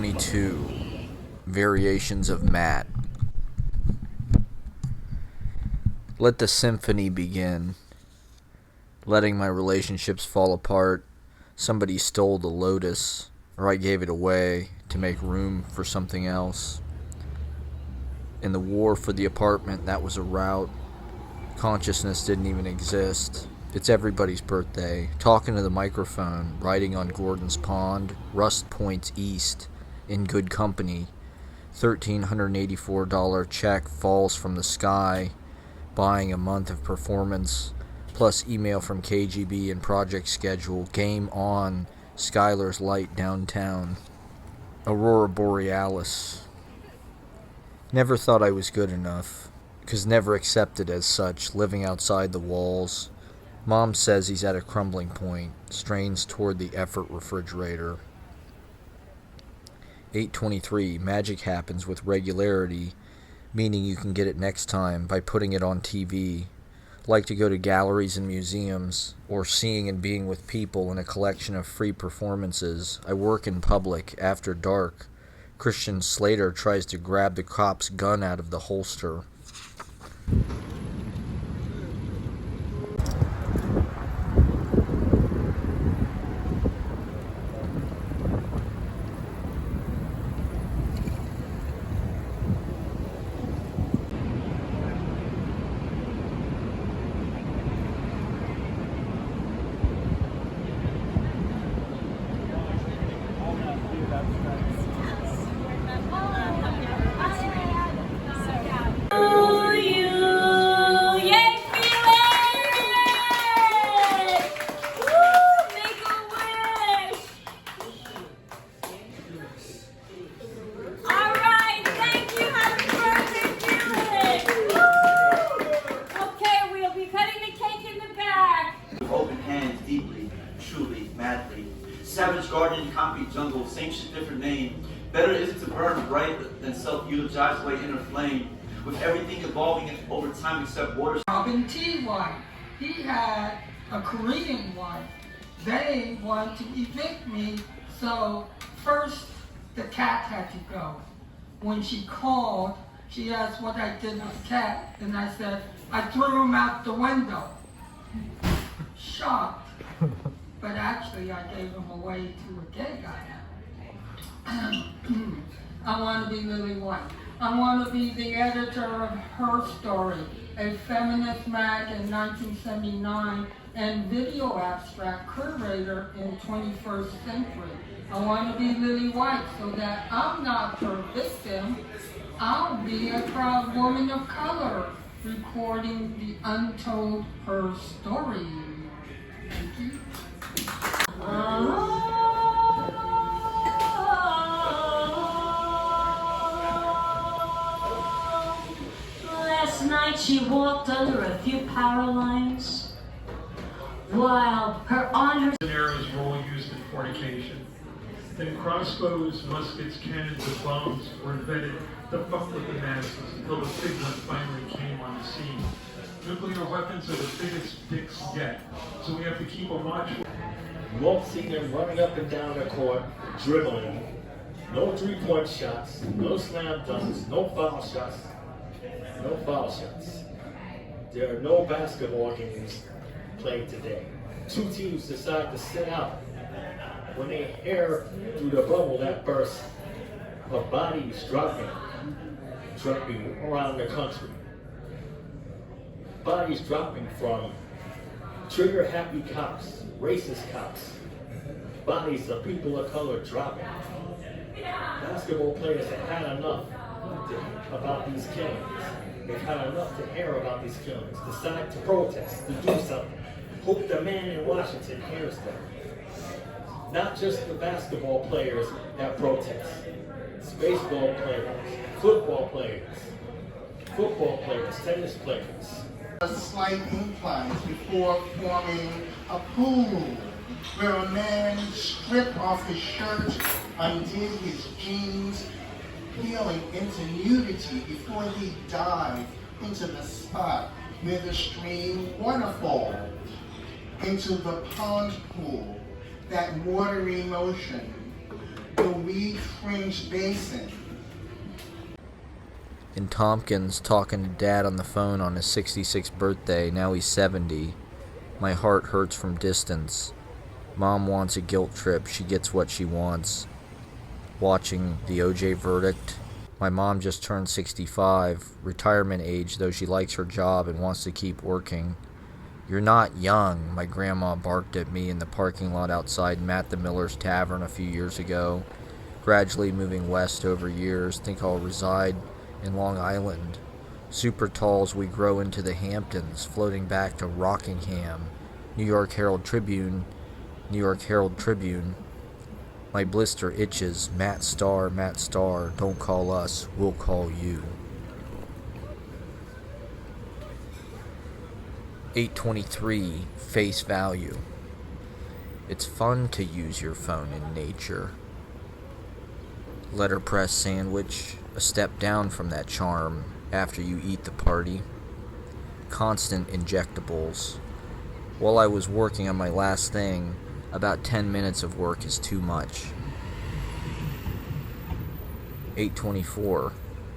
822 Variations of Matt. Let the symphony begin. Letting my relationships fall apart. Somebody stole the Lotus, or I gave it away to make room for something else. In the war for the apartment, that was a rout. Consciousness didn't even exist. It's everybody's birthday. Talking to the microphone, riding on Gordon's Pond, Rust Points East, in good company. $1,384 check falls from the sky, buying a month of performance, plus email from KGB and project schedule, game on, Skylar's Light downtown. Aurora Borealis. Never thought I was good enough, 'cause never accepted as such, living outside the walls. Mom says he's at a crumbling point, strains toward the effort refrigerator. 823, magic happens with regularity, meaning you can get it next time by putting it on TV. Like to go to galleries and museums, or seeing and being with people in a collection of free performances. I work in public, after dark. Christian Slater tries to grab the cop's gun out of the holster. Savage garden, concrete jungle, same shit, different name. Better is it to burn bright than self-eulogize away inner flame. With everything evolving over time except water. Robin T. White, he had a Korean wife. They wanted to evict me, so first the cat had to go. When she called, she asked what I did with the cat, and I said, I threw him out the window. Shocked. But actually, I gave him away to a gay guy. I want to be Lily White. I want to be the editor of Her Story, a feminist mag in 1979 and video abstract curator in 21st century. I want to be Lily White so that I'm not her victim. I'll be a proud woman of color recording the untold Her Story. Thank you. Last night she walked under a few power lines while her honor arrows were all used in fornication. Then crossbows, muskets, cannons, and bombs were invented to fuck with the masses until the big one finally came on the scene. Nuclear weapons are the biggest dicks yet, so we have to keep a watch. You won't see them running up and down the court, dribbling. No three-point shots, no slam dunks, no foul shots. No foul shots. There are no basketball games played today. Two teams decide to sit out. When they hear through the bubble that bursts, a body is dropping around the country. Bodies dropping from trigger-happy cops, racist cops. Bodies of people of color dropping. Basketball players have had enough about these killings. They've had enough to hear about these killings. Decide to protest, to do something. Hope the man in Washington hears them. Not just the basketball players that protest. It's baseball players, football players, tennis players. A slight incline before forming a pool where a man stripped off his shirt, undid his jeans, peeling into nudity before he dived into the spot where the stream waterfall, into the pond pool, that watery motion, the weed-fringed basin. In Tompkins, talking to Dad on the phone on his 66th birthday, now he's 70. My heart hurts from distance. Mom wants a guilt trip, she gets what she wants. Watching the OJ verdict. My mom just turned 65, retirement age, though she likes her job and wants to keep working. "You're not young," my grandma barked at me in the parking lot outside Matt the Miller's Tavern a few years ago. Gradually moving west over years, think I'll reside in Long Island. Super tall as we grow into the Hamptons, floating back to Rockingham. New York Herald Tribune. My blister itches. Matt Starr, don't call us, we'll call you. 823, face value. It's fun to use your phone in nature. Letterpress sandwich, a step down from that charm after you eat the party. Constant injectables. While I was working on my last thing, about 10 minutes of work is too much. 824,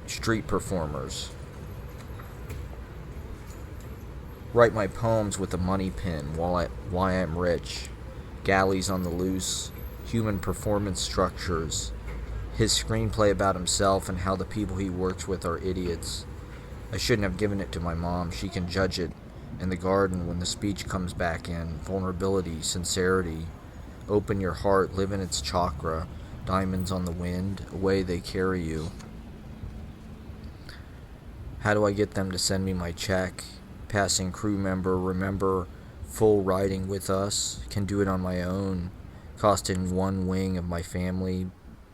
street performers. Write my poems with a money pin why I'm rich. Galleys on the loose, human performance structures. His screenplay about himself and how the people he works with are idiots. I shouldn't have given it to my mom. She can judge it in the garden when the speech comes back in. Vulnerability, sincerity. Open your heart, live in its chakra. Diamonds on the wind, away they carry you. How do I get them to send me my check? Passing crew member, remember, full riding with us. Can do it on my own. Costing one wing of my family.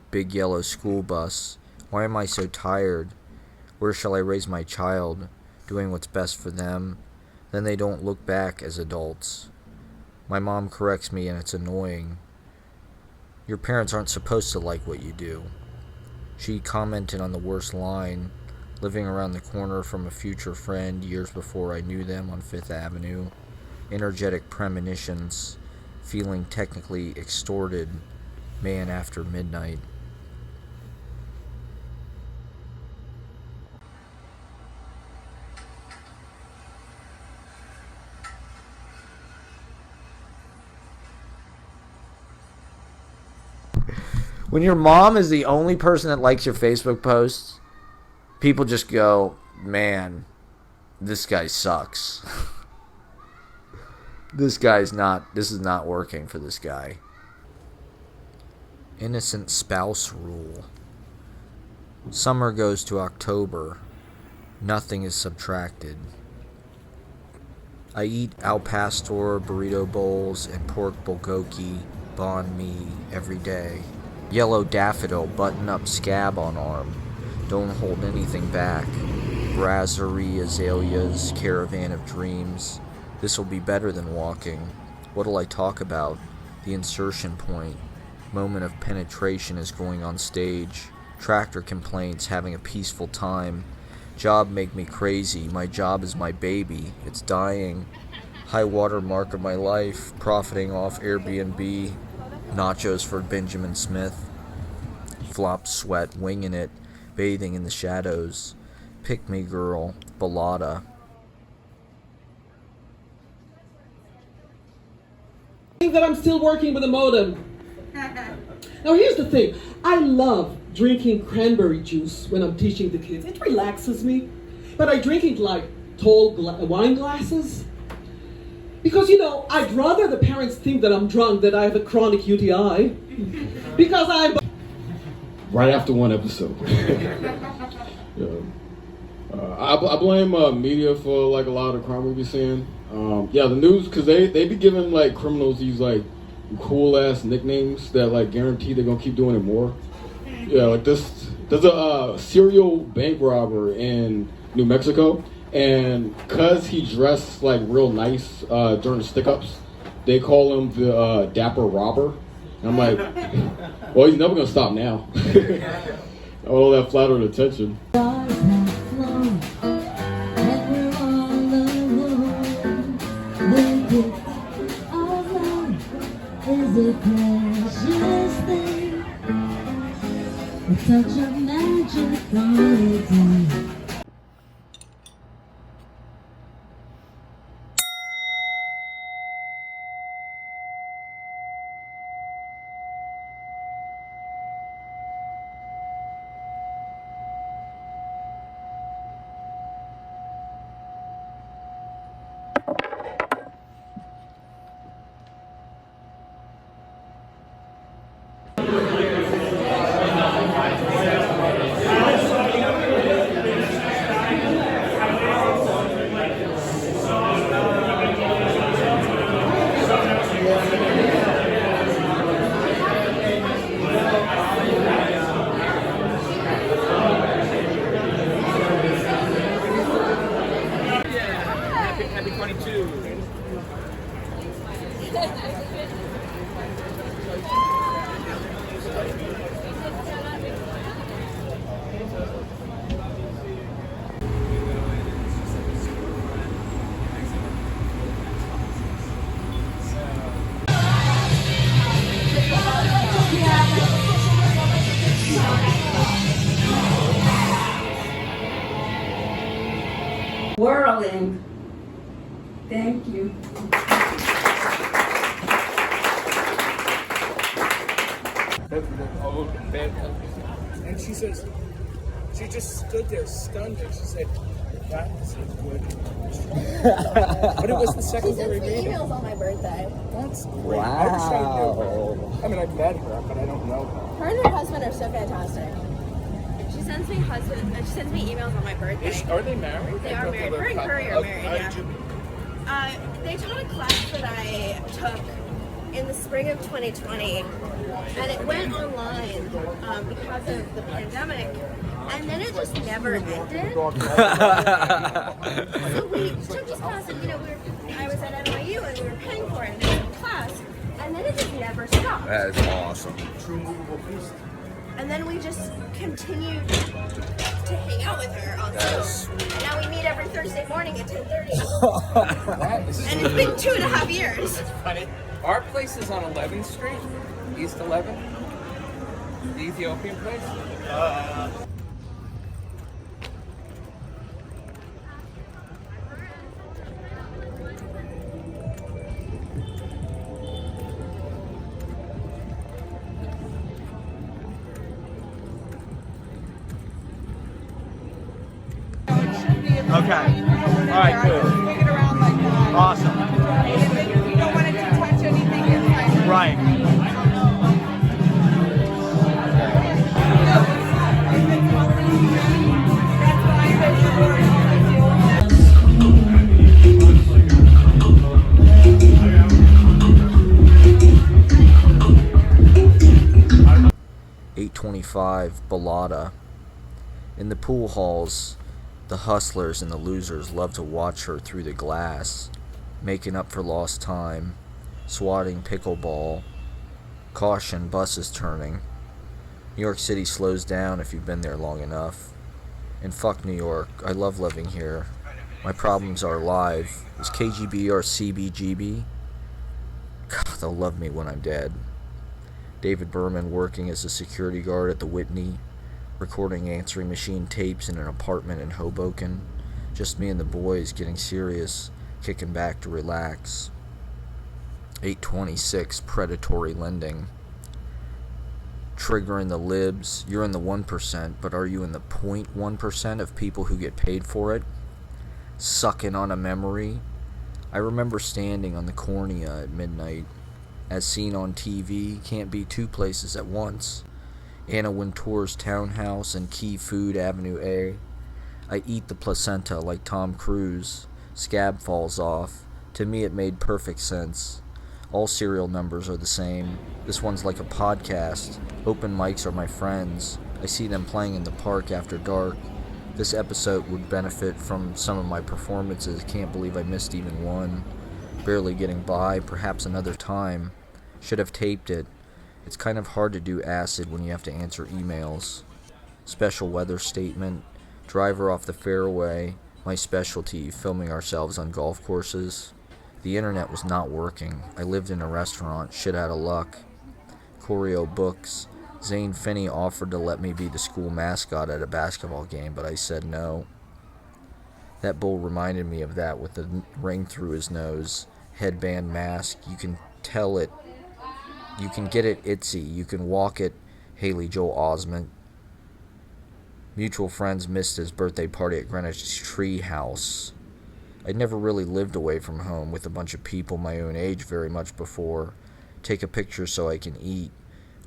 Big yellow school bus. Why am I so tired? Where shall I raise my child? Doing what's best for them. Then they don't look back as adults. My mom corrects me and it's annoying. Your parents aren't supposed to like what you do. She commented on the worst line, living around the corner from a future friend years before I knew them on 5th Avenue. Energetic premonitions, feeling technically extorted, man after midnight. When your mom is the only person that likes your Facebook posts, people just go, man, this guy sucks. This is not working for this guy. Innocent spouse rule. Summer goes to October. Nothing is subtracted. I eat al pastor, burrito bowls, and pork bulgogi, banh mi every day. Yellow daffodil, button-up scab on arm. Don't hold anything back. Brasserie, azaleas, caravan of dreams. This will be better than walking. What'll I talk about? The insertion point. Moment of penetration is going on stage. Tractor complaints, having a peaceful time. Job make me crazy. My job is my baby. It's dying. High water mark of my life. Profiting off Airbnb. Nachos for Benjamin Smith. Flop sweat, winging it, bathing in the shadows. Pick me girl, balada. That I'm still working with a modem. Now here's the thing. I love drinking cranberry juice when I'm teaching the kids. It relaxes me. But I drink it like tall wine glasses. Because, I'd rather the parents think that I'm drunk than I have a chronic UTI. Because I'm... Right after one episode. I blame media for like a lot of the crime we be seeing. The news, because they be giving like criminals these like cool ass nicknames that like guarantee they're gonna keep doing it more. Yeah, like there's a serial bank robber in New Mexico. And cause he dressed like real nice during the stick-ups, they call him the Dapper Robber. And I'm like, well, he's never gonna stop now. All that flattered attention. such a magic holiday. Happy 22. Whirling. Thank you. And she says, she just stood there stunned and she said, that is a good. But it was the secondary meeting. Emails on my birthday. That's great. I wish I knew her. I mean, I've met her, but I don't know her. Her and her husband are so fantastic. She sends me emails on my birthday. Are they married? They are married. Her and Curry are married, yeah. They taught a class that I took in the spring of 2020, and it went online because of the pandemic, and then it just never ended. So we took this class, and I was at NYU, and we were paying for it, and it was a class, and then it just never stopped. That is awesome. True movable feast. And then we just continued to hang out with her on Zoom. Now we meet every Thursday morning at 10:30. And it's been 2.5 years. That's funny. Our place is on 11th Street, East 11th. The Ethiopian place. Okay. All right, good. Swing it around like that. Awesome. And then if you don't want it to touch anything inside. Right. That's why I said you were on the 825 Bellata. In the pool halls, the hustlers and the losers love to watch her through the glass, making up for lost time, swatting pickleball. Caution, buses turning. New York City slows down if you've been there long enough. And fuck New York, I love living here. My problems are alive. Is KGB or CBGB? God, they'll love me when I'm dead. David Berman working as a security guard at the Whitney, recording answering machine tapes in an apartment in Hoboken. Just me and the boys getting serious, kicking back to relax. 826 predatory lending. Triggering the libs. You're in the 1%, but are you in the 0.1% of people who get paid for it? Sucking on a memory. I remember standing on the cornea at midnight. As seen on TV, can't be two places at once. Anna Wintour's townhouse and Key Food Avenue A. I eat the placenta like Tom Cruise. Scab falls off. To me it made perfect sense. All serial numbers are the same. This one's like a podcast. Open mics are my friends. I see them playing in the park after dark. This episode would benefit from some of my performances. Can't believe I missed even one. Barely getting by, perhaps another time. Should have taped it. It's kind of hard to do acid when you have to answer emails. Special weather statement. Driver off the fairway. My specialty, filming ourselves on golf courses. The internet was not working. I lived in a restaurant. Shit out of luck. Choreo books. Zane Finney offered to let me be the school mascot at a basketball game, but I said no. That bull reminded me of that with the ring through his nose, headband, mask. You can tell it. You can get it itsy. You can walk it, Haley Joel Osment. Mutual friends missed his birthday party at Greenwich Tree House. I'd never really lived away from home with a bunch of people my own age very much before. Take a picture so I can eat.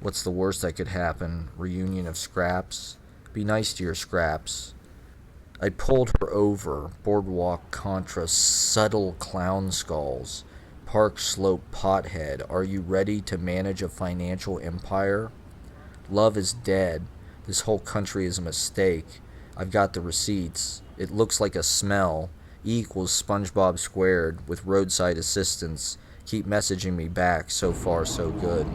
What's the worst that could happen? Reunion of Scraps? Be nice to your Scraps. I pulled her over. Boardwalk Contra, subtle clown skulls. Park Slope pothead. Are you ready to manage a financial empire? Love is dead. This whole country is a mistake. I've got the receipts. It looks like a smell. E equals SpongeBob squared with roadside assistance. Keep messaging me back. So far, so good.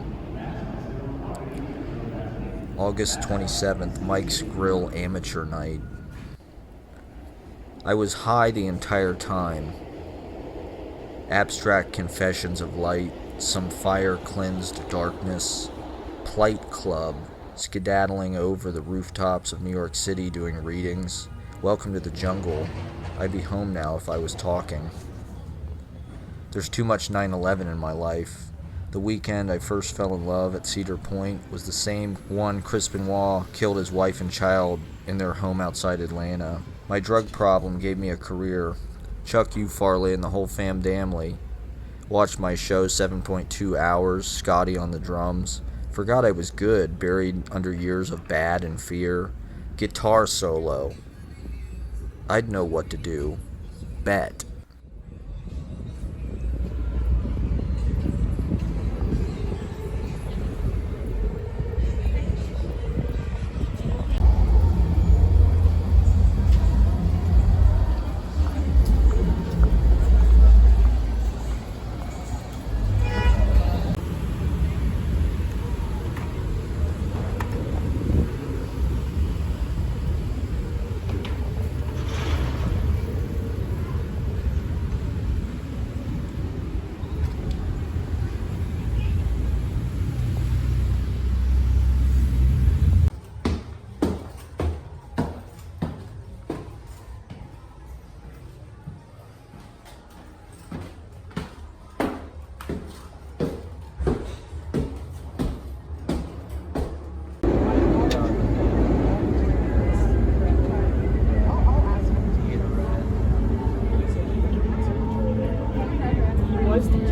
August 27th, Mike's Grill Amateur Night. I was high the entire time. Abstract confessions of light, some fire-cleansed darkness, Plight Club, skedaddling over the rooftops of New York City doing readings. Welcome to the jungle. I'd be home now if I was talking. There's too much 9/11 in my life. The weekend I first fell in love at Cedar Point was the same one Chris Benoit killed his wife and child in their home outside Atlanta. My drug problem gave me a career. Chuck you, Farley, and the whole fam damnly. Watched my show 7.2 hours, Scotty on the drums. Forgot I was good, buried under years of bad and fear. Guitar solo. I'd know what to do. Bet.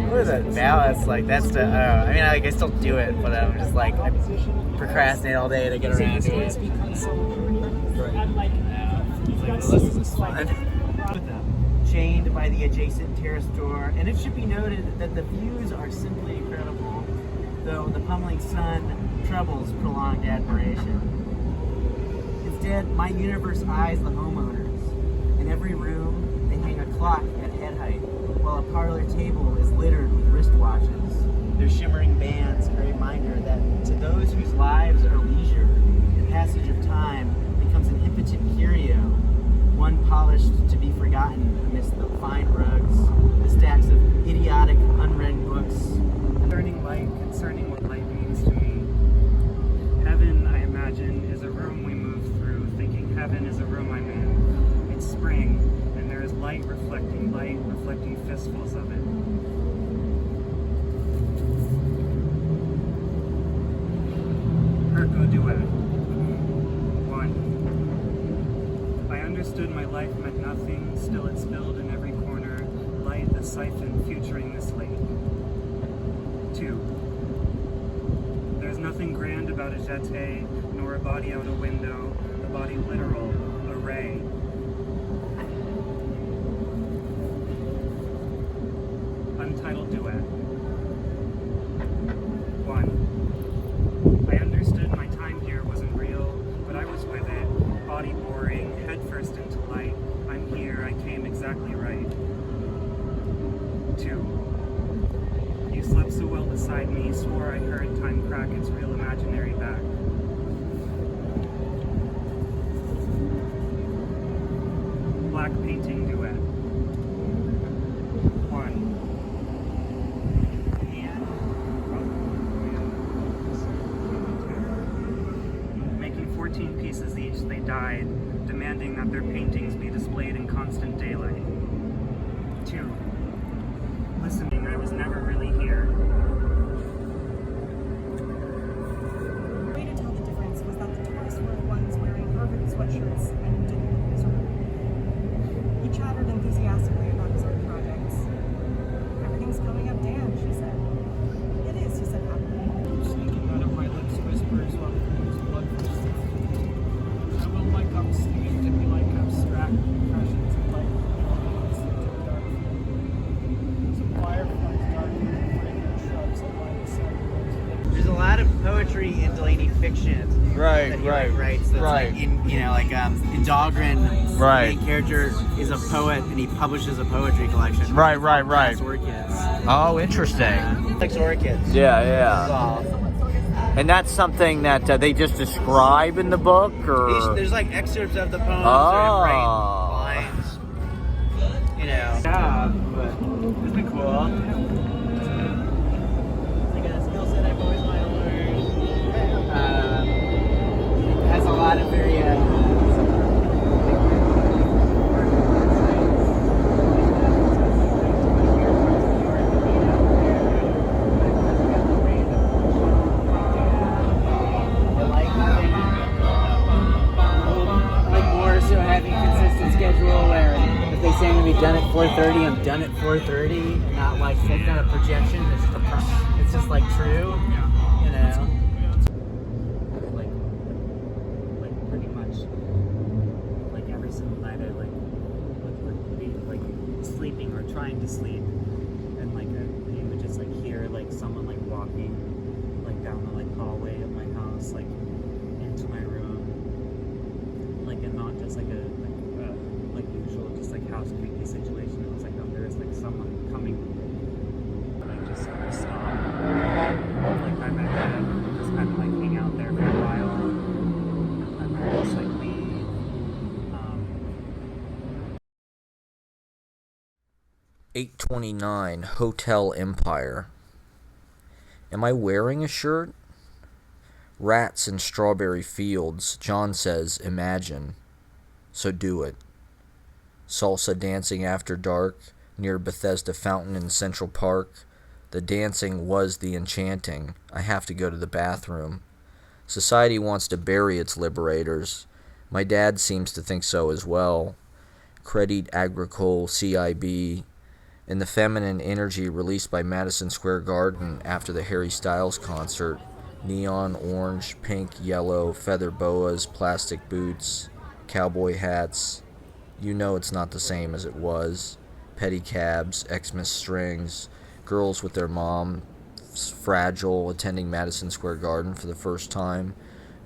What is that balance? Like that's the. I mean, I still do it, but I'm just like I procrastinate all day to get around to it. This is fun. Chained by the adjacent terrace door, and it should be noted that the views are simply incredible, though the pummeling sun troubles prolonged admiration. Instead, my universe eyes the homeowners. In every room, they hang a clock at head height, while a parlor table is littered with wristwatches. Their shimmering bands a reminder that to those whose lives are leisure, the passage of time becomes an impotent curio, one polished to be forgotten amidst the fine rugs, the stacks of idiotic, unread books. Learning light concerning what light means to me. Heaven, I imagine, is a room we move through, thinking heaven is a room I'm in. It's spring, and there is light reflecting fistfuls of it. Herco duet. 1. I understood my life meant nothing, still it spilled in every corner, light the siphon futuring this late. 2. There's nothing grand about a jeté, nor a body out a window, the body literal, a ray. Untitled duet. 1. I understood my time here wasn't real, but I was with it, body boring, headfirst into light. I'm here, I came exactly right. 2. You slept so well beside me, swore I heard time crack its real imaginary back. Black painting duet. 1. have their paintings be displayed in constant daylight. 2. Listening, I was never really here. The way to tell the difference was that the tourists were the ones wearing urban sweatshirts and didn't look miserable. He chattered enthusiastically about his art projects. Everything's coming up, Dan, she said. It is, he said happily. Sneaking out of my lips whispers while the flames blood first. I will like singing to be like abstract impressions of light into the dark. Some fireflies darkening the fragrant shrubs that line the sidewalks. There's a lot of poetry in Delaney fiction. Right, that he right, writes. That's right. Like in Dahlgren, Right. the main character is a poet and he publishes a poetry collection. Right. Orchids. Oh, interesting. Likes orchids. Yeah. And that's something that they just describe in the book, or There's like excerpts of the poems Oh. or bright lines. Yeah, but it's been cool. Like a skill set I've always wanted to learn. It has a lot of very done at 4:30. I'm done at 4:30, and not like it's not a projection. It's just it's just like true, you know. Like pretty much like every single night I would be like sleeping or trying to sleep, and like you would just like hear like someone like walking like down the like hallway of my house like into my room, like and not just like a like usual just like house creepy situation. It was like there's like someone coming like just stop like by my bed, just kind of like hang out there for a while, and then just like leave. 829 Hotel Empire. Am I wearing a shirt? Rats in strawberry fields. John says, imagine. So do it. Salsa dancing after dark near Bethesda Fountain in Central Park. The dancing was the enchanting. I have to go to the bathroom. Society wants to bury its liberators. My dad seems to think so as well. Credit Agricole CIB. And the feminine energy released by Madison Square Garden after the Harry Styles concert. Neon, orange, pink, yellow, feather boas, plastic boots, cowboy hats. You know it's not the same as it was. Pedicabs, Xmas strings, girls with their moms fragile attending Madison Square Garden for the first time.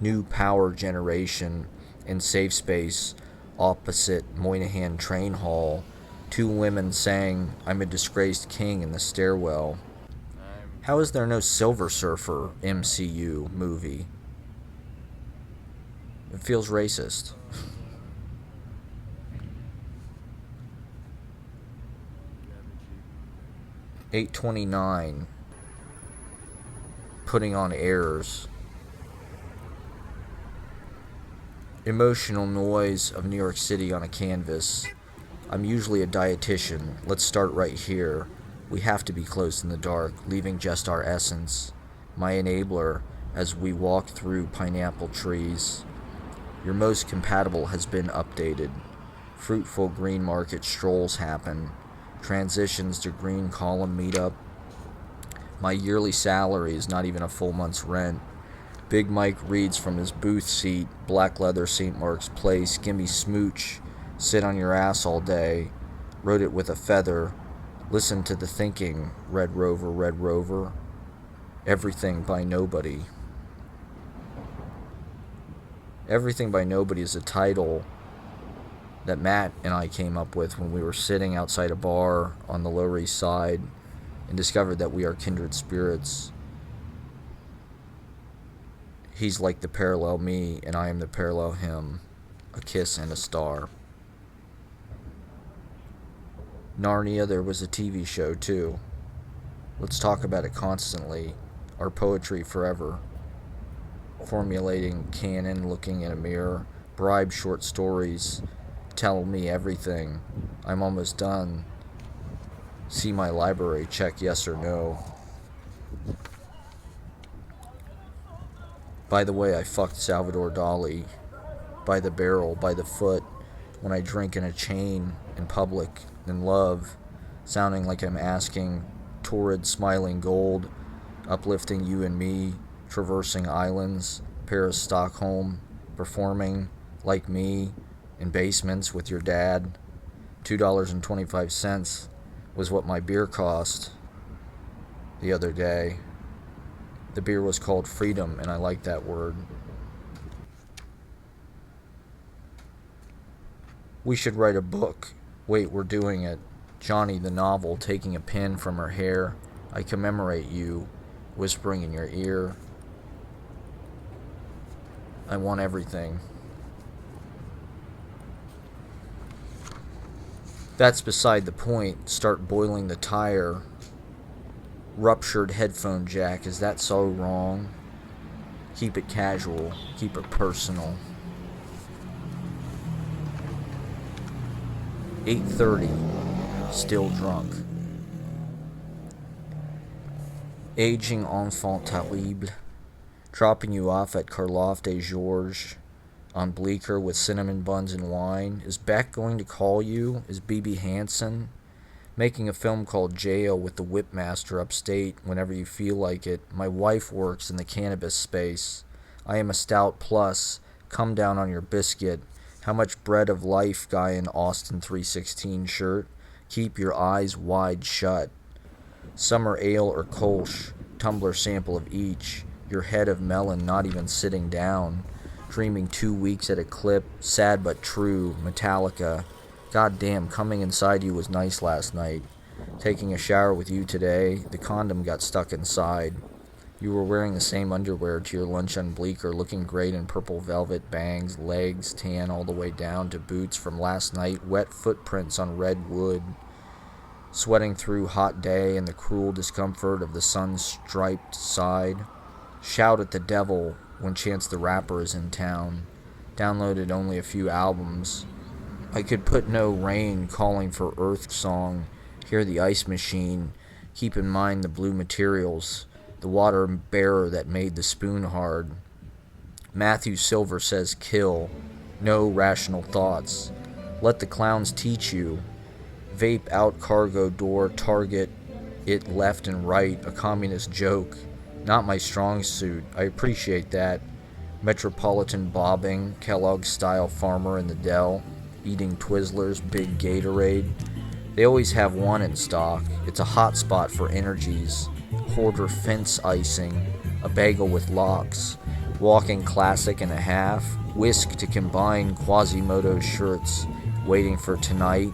New power generation in safe space opposite Moynihan Train Hall. 2 women sang I'm a Disgraced King in the stairwell. How is there no Silver Surfer MCU movie? It feels racist. $8.29. Putting on airs. Emotional noise of New York City on a canvas. I'm usually a dietitian. Let's start right here. We have to be close in the dark, leaving just our essence. My enabler as we walk through pineapple trees. Your most compatible has been updated. Fruitful green market strolls happen. Transitions to green column meetup. My yearly salary is not even a full month's rent. Big Mike reads from his booth seat, black leather St. Mark's Place, gimme smooch, sit on your ass all day, wrote it with a feather, listen to the thinking, Red Rover, Everything by Nobody. Everything by Nobody is a title that Matt and I came up with when we were sitting outside a bar on the Lower East Side and discovered that we are kindred spirits. He's like the parallel me, and I am the parallel him. A kiss and a star. Narnia, there was a TV show too. Let's talk about it constantly. Our poetry forever. Formulating canon, looking in a mirror. Bribe short stories. Tell me everything. I'm almost done. See my library, check yes or no. By the way, I fucked Salvador Dali. By the barrel, by the foot. When I drink in a chain, in public, in love. Sounding like I'm asking, torrid smiling gold. Uplifting you and me. Traversing islands. Paris, Stockholm. Performing, like me, in basements with your dad. $2.25 was what my beer cost the other day. The beer was called Freedom, and I like that word. We should write a book. Wait, we're doing it. Johnny the novel, taking a pin from her hair. I commemorate you, whispering in your ear. I want everything. That's beside the point. Start boiling the tire. Ruptured headphone jack. Is that so wrong? Keep it casual. Keep it personal. 8:30. Still drunk. Aging enfant terrible. Dropping you off at Karloff des Georges on Bleecker with cinnamon buns and wine. Is Beck going to call you? Is BB Hansen? Making a film called Jail with the Whipmaster upstate whenever you feel like it. My wife works in the cannabis space. I am a stout plus. Come down on your biscuit. How much bread of life, guy in Austin 316 shirt? Keep your eyes wide shut. Summer ale or Kolsch. Tumbler sample of each. Your head of melon not even sitting down. Dreaming 2 weeks at a clip. Sad but true. Metallica. God damn, coming inside you was nice last night. Taking a shower with you today, the condom got stuck inside. You were wearing the same underwear to your lunch on Bleecker, looking great in purple velvet, bangs, legs, tan all the way down to boots from last night, wet footprints on red wood. Sweating through hot day and the cruel discomfort of the sun's striped side. Shout at the devil when Chance the Rapper is in town. Downloaded only a few albums. I could put no rain calling for Earth song. Hear the ice machine. Keep in mind the blue materials. The water bearer that made the spoon hard. Matthew Silver says kill. No rational thoughts. Let the clowns teach you. Vape out cargo door, target it left and right. A communist joke. Not my strong suit. I appreciate that. Metropolitan bobbing. Kellogg-style farmer in the Dell. Eating Twizzlers, big Gatorade. They always have one in stock. It's a hot spot for energies. Hoarder fence icing. A bagel with locks. Walking classic and a half. Whisk to combine Quasimodo shirts. Waiting for tonight.